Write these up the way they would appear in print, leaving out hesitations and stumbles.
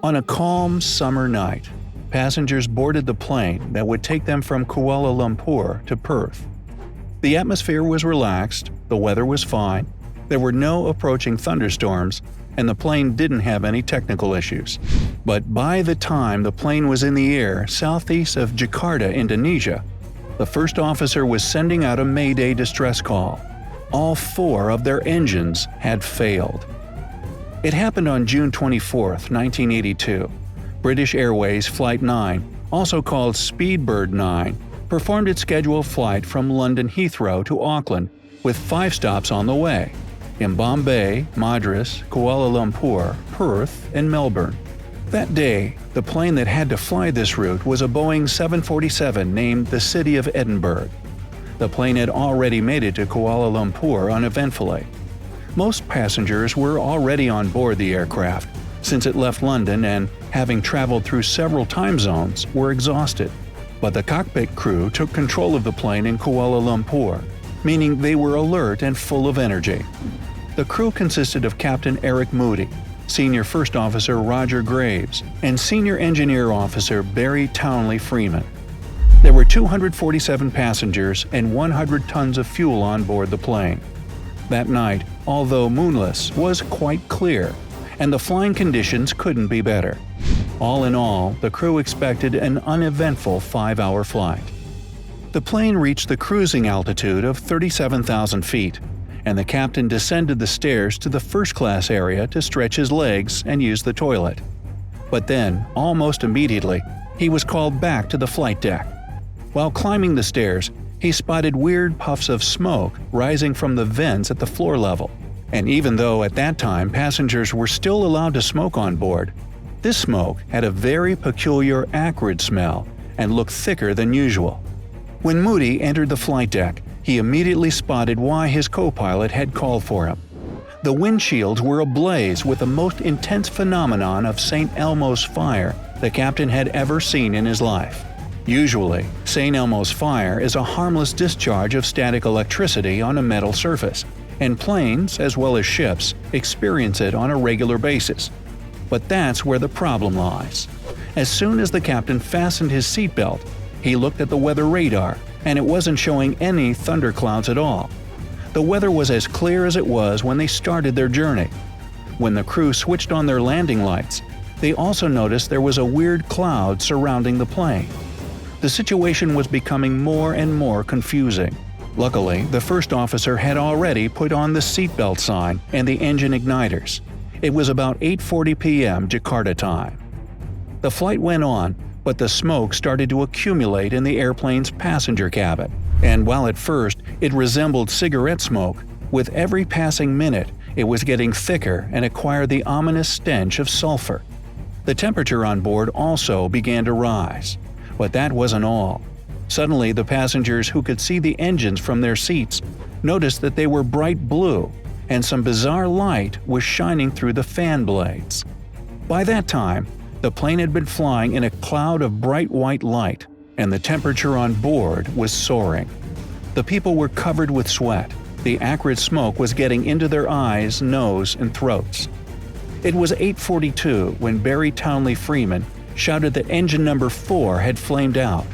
On a calm summer night, passengers boarded the plane that would take them from Kuala Lumpur to Perth. The atmosphere was relaxed, the weather was fine, there were no approaching thunderstorms, and the plane didn't have any technical issues. But by the time the plane was in the air southeast of Jakarta, Indonesia, the first officer was sending out a Mayday distress call. All 4 of their engines had failed. It happened on June 24, 1982. British Airways Flight 9, also called Speedbird 9, performed its scheduled flight from London Heathrow to Auckland with 5 stops on the way – in Bombay, Madras, Kuala Lumpur, Perth, and Melbourne. That day, the plane that had to fly this route was a Boeing 747 named the City of Edinburgh. The plane had already made it to Kuala Lumpur uneventfully. Most passengers were already on board the aircraft, since it left London and, having traveled through several time zones, were exhausted. But the cockpit crew took control of the plane in Kuala Lumpur, meaning they were alert and full of energy. The crew consisted of Captain Eric Moody, Senior First Officer Roger Graves, and Senior Engineer Officer Barry Townley Freeman. There were 247 passengers and 100 tons of fuel on board the plane. That night, although moonless, was quite clear, and the flying conditions couldn't be better. All in all, the crew expected an uneventful 5-hour flight. The plane reached the cruising altitude of 37,000 feet, and the captain descended the stairs to the first-class area to stretch his legs and use the toilet. But then, almost immediately, he was called back to the flight deck. While climbing the stairs, he spotted weird puffs of smoke rising from the vents at the floor level. And even though at that time passengers were still allowed to smoke on board, this smoke had a very peculiar acrid smell and looked thicker than usual. When Moody entered the flight deck, he immediately spotted why his co-pilot had called for him. The windshields were ablaze with the most intense phenomenon of St. Elmo's fire the captain had ever seen in his life. Usually, St. Elmo's fire is a harmless discharge of static electricity on a metal surface, and planes, as well as ships, experience it on a regular basis. But that's where the problem lies. As soon as the captain fastened his seatbelt, he looked at the weather radar, and it wasn't showing any thunderclouds at all. The weather was as clear as it was when they started their journey. When the crew switched on their landing lights, they also noticed there was a weird cloud surrounding the plane. The situation was becoming more and more confusing. Luckily, the first officer had already put on the seatbelt sign and the engine igniters. It was about 8:40 p.m. Jakarta time. The flight went on, but the smoke started to accumulate in the airplane's passenger cabin. And while at first it resembled cigarette smoke, with every passing minute it was getting thicker and acquired the ominous stench of sulfur. The temperature on board also began to rise. But that wasn't all. Suddenly, the passengers who could see the engines from their seats noticed that they were bright blue, and some bizarre light was shining through the fan blades. By that time, the plane had been flying in a cloud of bright white light, and the temperature on board was soaring. The people were covered with sweat. The acrid smoke was getting into their eyes, nose, and throats. It was 8:42 when Barry Townley Freeman shouted that engine number 4 had flamed out.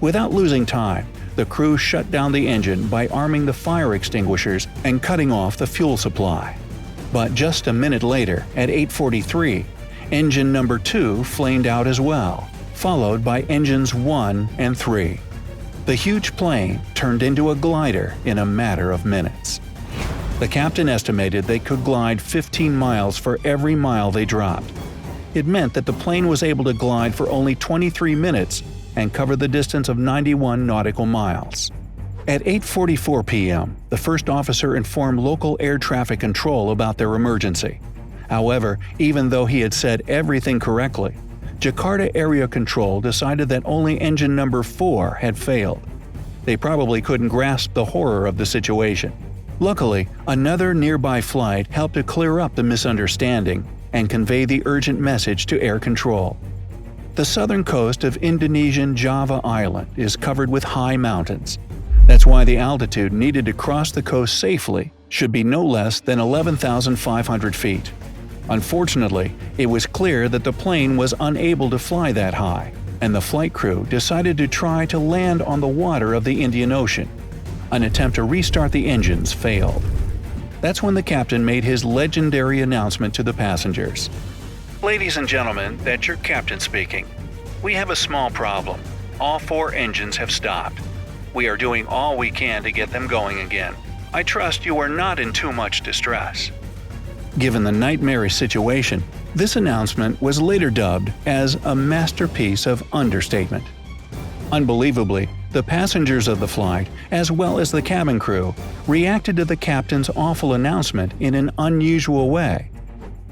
Without losing time, the crew shut down the engine by arming the fire extinguishers and cutting off the fuel supply. But just a minute later, at 8:43, engine number 2 flamed out as well, followed by engines 1 and 3. The huge plane turned into a glider in a matter of minutes. The captain estimated they could glide 15 miles for every mile they dropped. It meant that the plane was able to glide for only 23 minutes and cover the distance of 91 nautical miles. At 8:44 p.m., the first officer informed local air traffic control about their emergency. However, even though he had said everything correctly, Jakarta Area Control decided that only engine number 4 had failed. They probably couldn't grasp the horror of the situation. Luckily, another nearby flight helped to clear up the misunderstanding and convey the urgent message to air control. The southern coast of Indonesian Java Island is covered with high mountains. That's why the altitude needed to cross the coast safely should be no less than 11,500 feet. Unfortunately, it was clear that the plane was unable to fly that high, and the flight crew decided to try to land on the water of the Indian Ocean. An attempt to restart the engines failed. That's when the captain made his legendary announcement to the passengers. "Ladies and gentlemen, that's your captain speaking. We have a small problem. All 4 engines have stopped. We are doing all we can to get them going again. I trust you are not in too much distress." Given the nightmarish situation, this announcement was later dubbed as a masterpiece of understatement. Unbelievably, the passengers of the flight, as well as the cabin crew, reacted to the captain's awful announcement in an unusual way.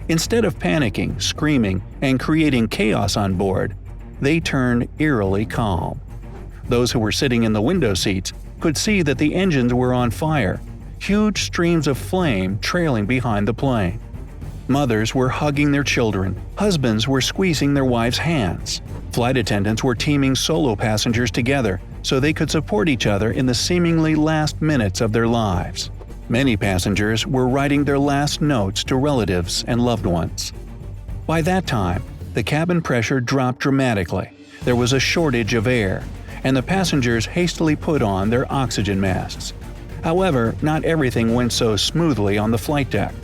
Instead of panicking, screaming, and creating chaos on board, they turned eerily calm. Those who were sitting in the window seats could see that the engines were on fire, huge streams of flame trailing behind the plane. Mothers were hugging their children, husbands were squeezing their wives' hands. Flight attendants were teaming solo passengers together so they could support each other in the seemingly last minutes of their lives. Many passengers were writing their last notes to relatives and loved ones. By that time, the cabin pressure dropped dramatically, there was a shortage of air, and the passengers hastily put on their oxygen masks. However, not everything went so smoothly on the flight deck.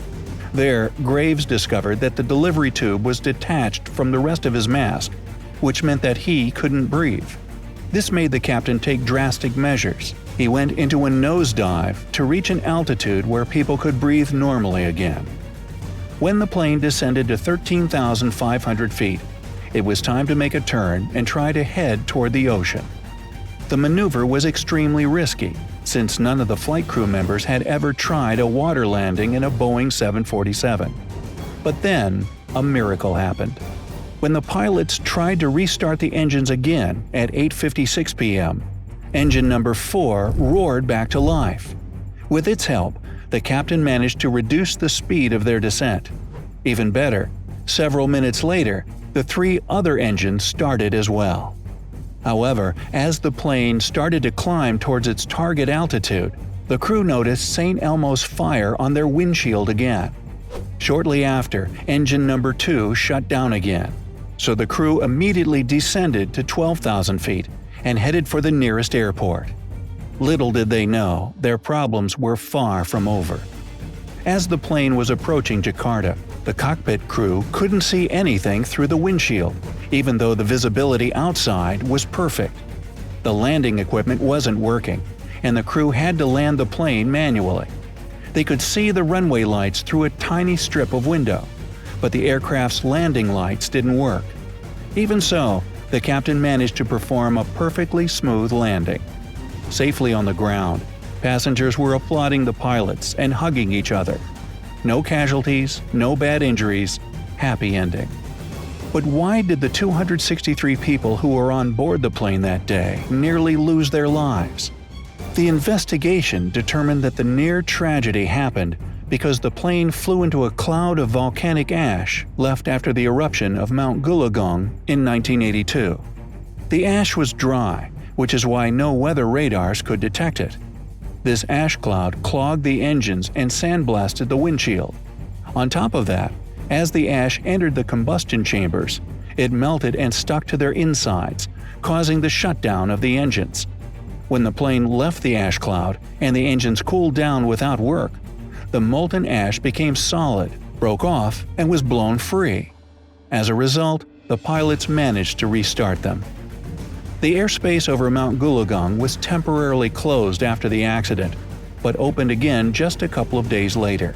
There, Graves discovered that the delivery tube was detached from the rest of his mask, which meant that he couldn't breathe. This made the captain take drastic measures. He went into a nosedive to reach an altitude where people could breathe normally again. When the plane descended to 13,500 feet, it was time to make a turn and try to head toward the ocean. The maneuver was extremely risky, since none of the flight crew members had ever tried a water landing in a Boeing 747. But then, a miracle happened. When the pilots tried to restart the engines again at 8:56 p.m., engine number 4 roared back to life. With its help, the captain managed to reduce the speed of their descent. Even better, several minutes later, the 3 other engines started as well. However, as the plane started to climb towards its target altitude, the crew noticed St. Elmo's fire on their windshield again. Shortly after, engine number 2 shut down again, so the crew immediately descended to 12,000 feet and headed for the nearest airport. Little did they know, their problems were far from over. As the plane was approaching Jakarta, the cockpit crew couldn't see anything through the windshield, even though the visibility outside was perfect. The landing equipment wasn't working, and the crew had to land the plane manually. They could see the runway lights through a tiny strip of window, but the aircraft's landing lights didn't work. Even so, the captain managed to perform a perfectly smooth landing. Safely on the ground, passengers were applauding the pilots and hugging each other. No casualties, no bad injuries, happy ending. But why did the 263 people who were on board the plane that day nearly lose their lives? The investigation determined that the near tragedy happened because the plane flew into a cloud of volcanic ash left after the eruption of Mount Gulagong in 1982. The ash was dry, which is why no weather radars could detect it. This ash cloud clogged the engines and sandblasted the windshield. On top of that, as the ash entered the combustion chambers, it melted and stuck to their insides, causing the shutdown of the engines. When the plane left the ash cloud and the engines cooled down without work, the molten ash became solid, broke off, and was blown free. As a result, the pilots managed to restart them. The airspace over Mount Gulagong was temporarily closed after the accident, but opened again just a couple of days later.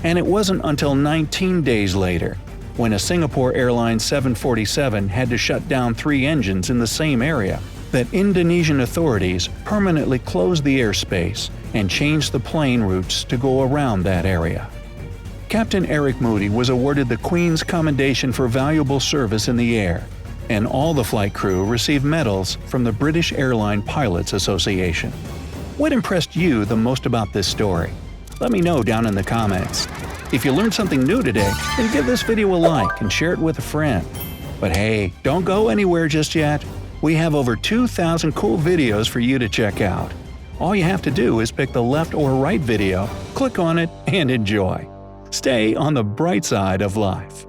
And it wasn't until 19 days later, when a Singapore Airlines 747 had to shut down 3 engines in the same area, that Indonesian authorities permanently closed the airspace and changed the plane routes to go around that area. Captain Eric Moody was awarded the Queen's Commendation for Valuable Service in the Air, and all the flight crew received medals from the British Airline Pilots Association. What impressed you the most about this story? Let me know down in the comments. If you learned something new today, then give this video a like and share it with a friend. But hey, don't go anywhere just yet. We have over 2,000 cool videos for you to check out. All you have to do is pick the left or right video, click on it, and enjoy. Stay on the bright side of life.